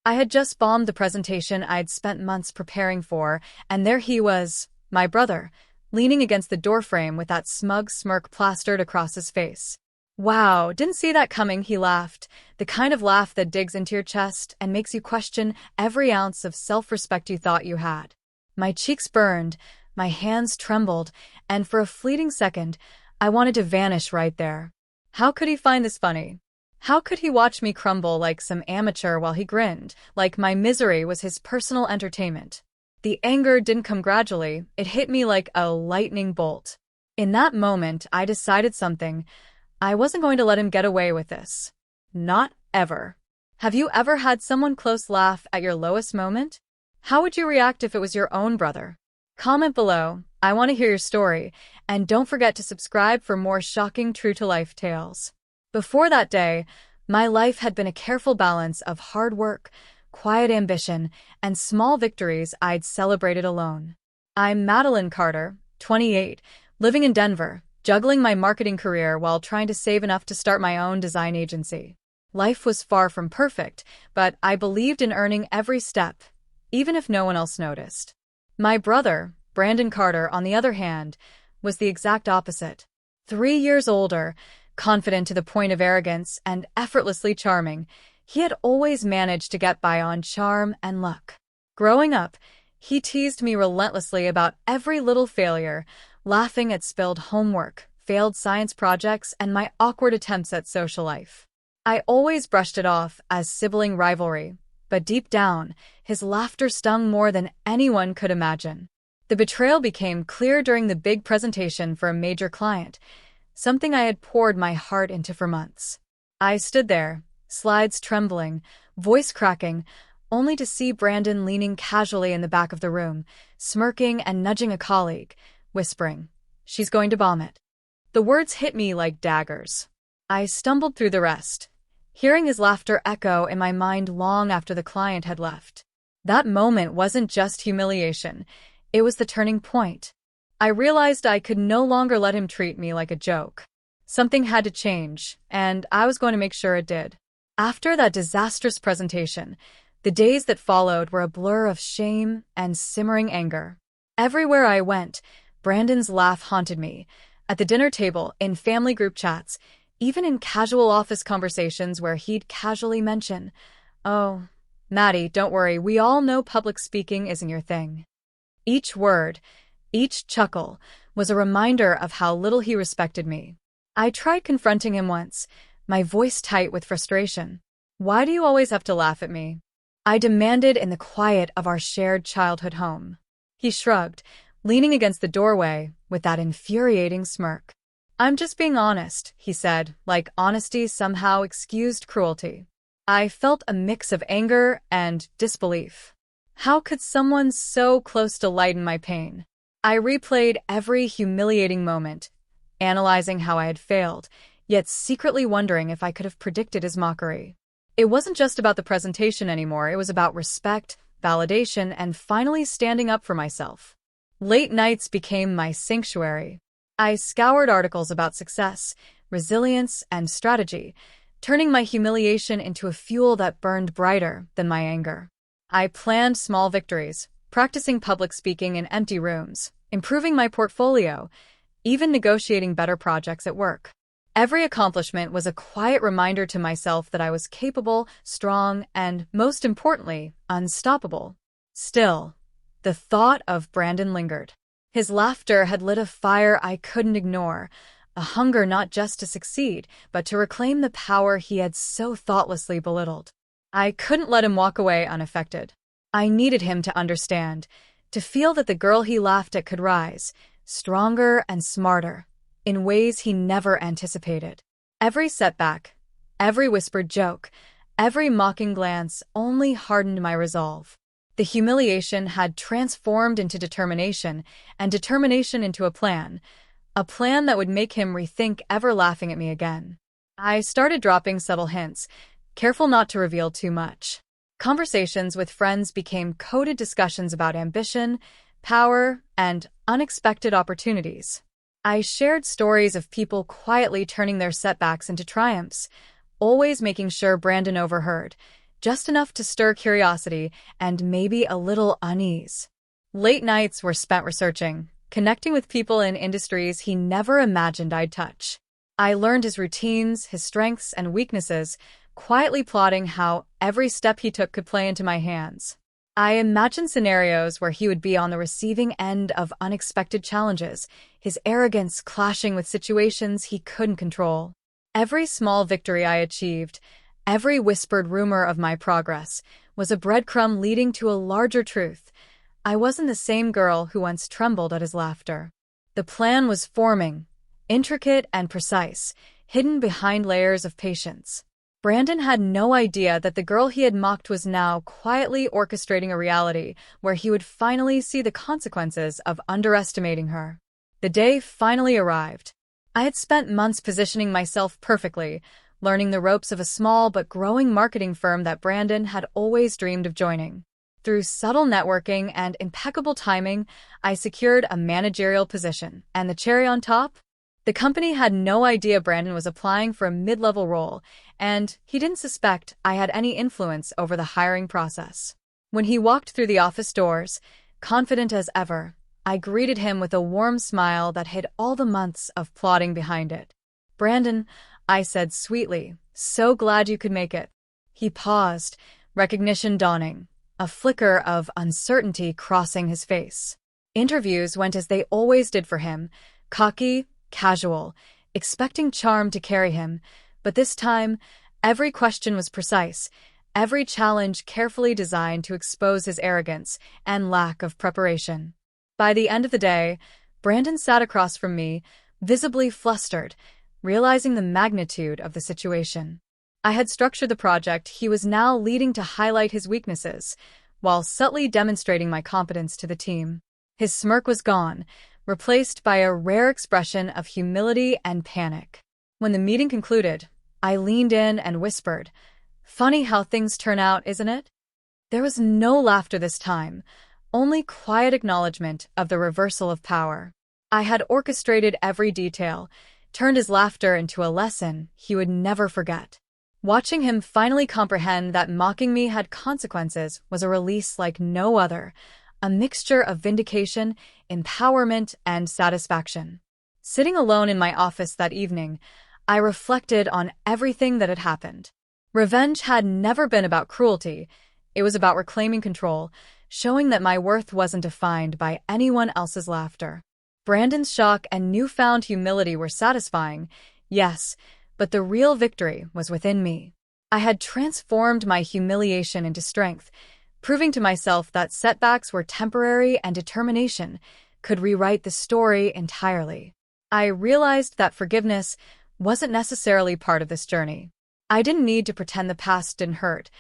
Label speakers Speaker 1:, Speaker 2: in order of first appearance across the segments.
Speaker 1: I had just bombed the presentation I'd spent months preparing for, and there he was, my brother, leaning against the doorframe with that smug smirk plastered across his face. Wow, didn't see that coming, he laughed, the kind of laugh that digs into your chest and makes you question every ounce of self-respect you thought you had. My cheeks burned, my hands trembled, and for a fleeting second, I wanted to vanish right there. How could he find this funny? How could he watch me crumble like some amateur while he grinned, like my misery was his personal entertainment? The anger didn't come gradually, it hit me like a lightning bolt. In that moment, I decided something. I wasn't going to let him get away with this. Not ever. Have you ever had someone close laugh at your lowest moment? How would you react if it was your own brother? Comment below, I want to hear your story, and don't forget to subscribe for more shocking true-to-life tales. Before that day, my life had been a careful balance of hard work, quiet ambition, and small victories I'd celebrated alone. I'm Madeline Carter, 28, living in Denver, juggling my marketing career while trying to save enough to start my own design agency. Life was far from perfect, but I believed in earning every step, even if no one else noticed. My brother, Brandon Carter, on the other hand, was the exact opposite. 3 years older, confident to the point of arrogance and effortlessly charming, he had always managed to get by on charm and luck. Growing up, he teased me relentlessly about every little failure, laughing at spilled homework, failed science projects, and my awkward attempts at social life. I always brushed it off as sibling rivalry, but deep down, his laughter stung more than anyone could imagine. The betrayal became clear during the big presentation for a major client, something I had poured my heart into for months. I stood there, slides trembling, voice cracking, only to see Brandon leaning casually in the back of the room, smirking and nudging a colleague, whispering, "She's going to bomb it." The words hit me like daggers. I stumbled through the rest, hearing his laughter echo in my mind long after the client had left. That moment wasn't just humiliation, it was the turning point. I realized I could no longer let him treat me like a joke. Something had to change, and I was going to make sure it did. After that disastrous presentation, the days that followed were a blur of shame and simmering anger. Everywhere I went, Brandon's laugh haunted me. At the dinner table, in family group chats, even in casual office conversations where he'd casually mention, "Oh, Maddie, don't worry, we all know public speaking isn't your thing." Each word, each chuckle, was a reminder of how little he respected me. I tried confronting him once, my voice tight with frustration. "Why do you always have to laugh at me?" I demanded in the quiet of our shared childhood home. He shrugged, leaning against the doorway with that infuriating smirk. "I'm just being honest," he said, like honesty somehow excused cruelty. I felt a mix of anger and disbelief. How could someone so close to lighten my pain? I replayed every humiliating moment, analyzing how I had failed, yet secretly wondering if I could have predicted his mockery. It wasn't just about the presentation anymore, it was about respect, validation, and finally standing up for myself. Late nights became my sanctuary. I scoured articles about success, resilience, and strategy, turning my humiliation into a fuel that burned brighter than my anger. I planned small victories, practicing public speaking in empty rooms, improving my portfolio, even negotiating better projects at work. Every accomplishment was a quiet reminder to myself that I was capable, strong, and, most importantly, unstoppable. Still, the thought of Brandon lingered. His laughter had lit a fire I couldn't ignore, a hunger not just to succeed, but to reclaim the power he had so thoughtlessly belittled. I couldn't let him walk away unaffected. I needed him to understand, to feel that the girl he laughed at could rise, stronger and smarter, in ways he never anticipated. Every setback, every whispered joke, every mocking glance only hardened my resolve. The humiliation had transformed into determination, and determination into a plan that would make him rethink ever laughing at me again. I started dropping subtle hints, careful not to reveal too much. Conversations with friends became coded discussions about ambition, power, and unexpected opportunities. I shared stories of people quietly turning their setbacks into triumphs, always making sure Brandon overheard, just enough to stir curiosity and maybe a little unease. Late nights were spent researching, connecting with people in industries he never imagined I'd touch. I learned his routines, his strengths and weaknesses, quietly plotting how every step he took could play into my hands. I imagined scenarios where he would be on the receiving end of unexpected challenges, his arrogance clashing with situations he couldn't control. Every small victory I achieved, every whispered rumor of my progress, was a breadcrumb leading to a larger truth. I wasn't the same girl who once trembled at his laughter. The plan was forming, intricate and precise, hidden behind layers of patience. Brandon had no idea that the girl he had mocked was now quietly orchestrating a reality where he would finally see the consequences of underestimating her. The day finally arrived. I had spent months positioning myself perfectly, learning the ropes of a small but growing marketing firm that Brandon had always dreamed of joining. Through subtle networking and impeccable timing, I secured a managerial position, and the cherry on top? The company had no idea Brandon was applying for a mid-level role, and he didn't suspect I had any influence over the hiring process. When he walked through the office doors, confident as ever, I greeted him with a warm smile that hid all the months of plotting behind it. "Brandon," I said sweetly, "so glad you could make it." He paused, recognition dawning, a flicker of uncertainty crossing his face. Interviews went as they always did for him, cocky, casual, expecting charm to carry him, but this time, every question was precise, every challenge carefully designed to expose his arrogance and lack of preparation. By the end of the day, Brandon sat across from me, visibly flustered, realizing the magnitude of the situation. I had structured the project he was now leading to highlight his weaknesses, while subtly demonstrating my competence to the team. His smirk was gone, replaced by a rare expression of humility and panic. When the meeting concluded, I leaned in and whispered, "Funny how things turn out, isn't it?" There was no laughter this time, only quiet acknowledgement of the reversal of power. I had orchestrated every detail, turned his laughter into a lesson he would never forget. Watching him finally comprehend that mocking me had consequences was a release like no other, a mixture of vindication, empowerment, and satisfaction. Sitting alone in my office that evening, I reflected on everything that had happened. Revenge had never been about cruelty. It was about reclaiming control, showing that my worth wasn't defined by anyone else's laughter. Brandon's shock and newfound humility were satisfying, yes, but the real victory was within me. I had transformed my humiliation into strength, proving to myself that setbacks were temporary and determination could rewrite the story entirely. I realized that forgiveness wasn't necessarily part of this journey. I didn't need to pretend the past didn't hurt,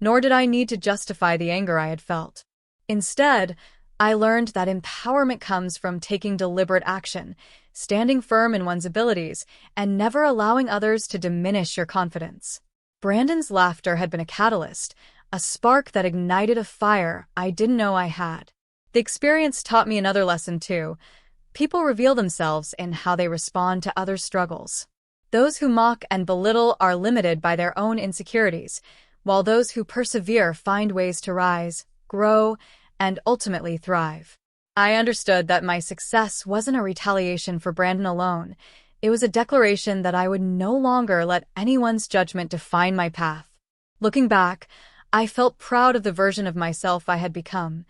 Speaker 1: nor did I need to justify the anger I had felt. Instead, I learned that empowerment comes from taking deliberate action, standing firm in one's abilities, and never allowing others to diminish your confidence. Brandon's laughter had been a catalyst, a spark that ignited a fire I didn't know I had. The experience taught me another lesson too. People reveal themselves in how they respond to others' struggles. Those who mock and belittle are limited by their own insecurities, while those who persevere find ways to rise, grow, and ultimately thrive. I understood that my success wasn't a retaliation for Brandon alone. It was a declaration that I would no longer let anyone's judgment define my path. Looking back, I felt proud of the version of myself I had become,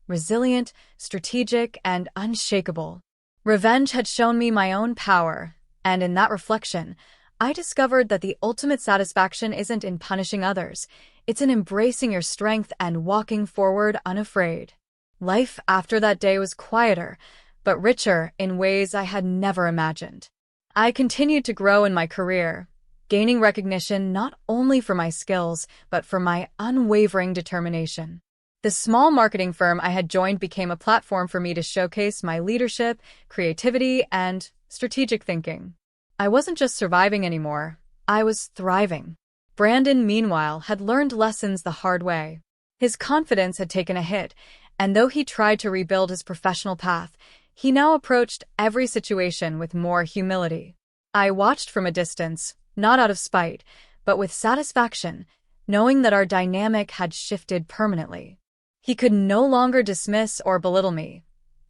Speaker 1: resilient, strategic, and unshakable. Revenge had shown me my own power, and in that reflection, I discovered that the ultimate satisfaction isn't in punishing others, it's in embracing your strength and walking forward unafraid. Life after that day was quieter, but richer in ways I had never imagined. I continued to grow in my career, gaining recognition not only for my skills, but for my unwavering determination. The small marketing firm I had joined became a platform for me to showcase my leadership, creativity, and strategic thinking. I wasn't just surviving anymore, I was thriving. Brandon, meanwhile, had learned lessons the hard way. His confidence had taken a hit, and though he tried to rebuild his professional path, he now approached every situation with more humility. I watched from a distance, not out of spite, but with satisfaction, knowing that our dynamic had shifted permanently. He could no longer dismiss or belittle me.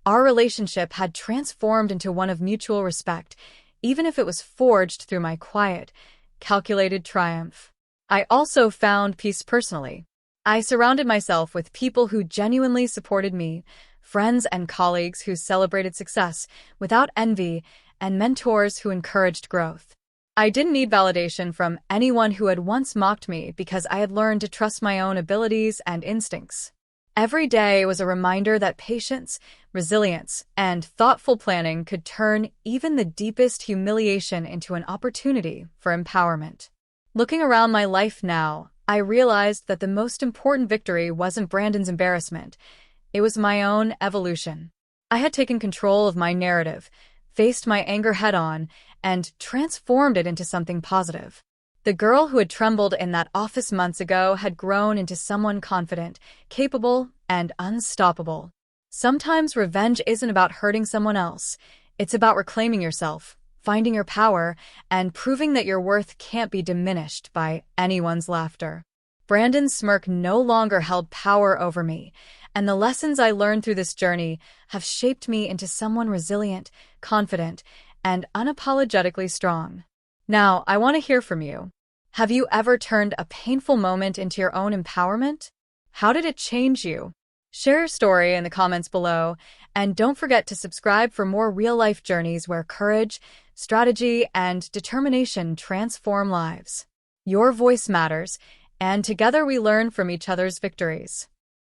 Speaker 1: Our relationship had transformed into one of mutual respect, even if it was forged through my quiet, calculated triumph. I also found peace personally. I surrounded myself with people who genuinely supported me, friends and colleagues who celebrated success without envy, and mentors who encouraged growth. I didn't need validation from anyone who had once mocked me because I had learned to trust my own abilities and instincts. Every day was a reminder that patience, resilience, and thoughtful planning could turn even the deepest humiliation into an opportunity for empowerment. Looking around my life now, I realized that the most important victory wasn't Brandon's embarrassment. It was my own evolution. I had taken control of my narrative, faced my anger head-on, and transformed it into something positive. The girl who had trembled in that office months ago had grown into someone confident, capable, and unstoppable. Sometimes revenge isn't about hurting someone else. It's about reclaiming yourself, finding your power, and proving that your worth can't be diminished by anyone's laughter. Brandon's smirk no longer held power over me, and the lessons I learned through this journey have shaped me into someone resilient, confident, and unapologetically strong. Now, I want to hear from you. Have you ever turned a painful moment into your own empowerment? How did it change you? Share your story in the comments below, and don't forget to subscribe for more real-life journeys where courage, strategy, and determination transform lives. Your voice matters, and together we learn from each other's victories.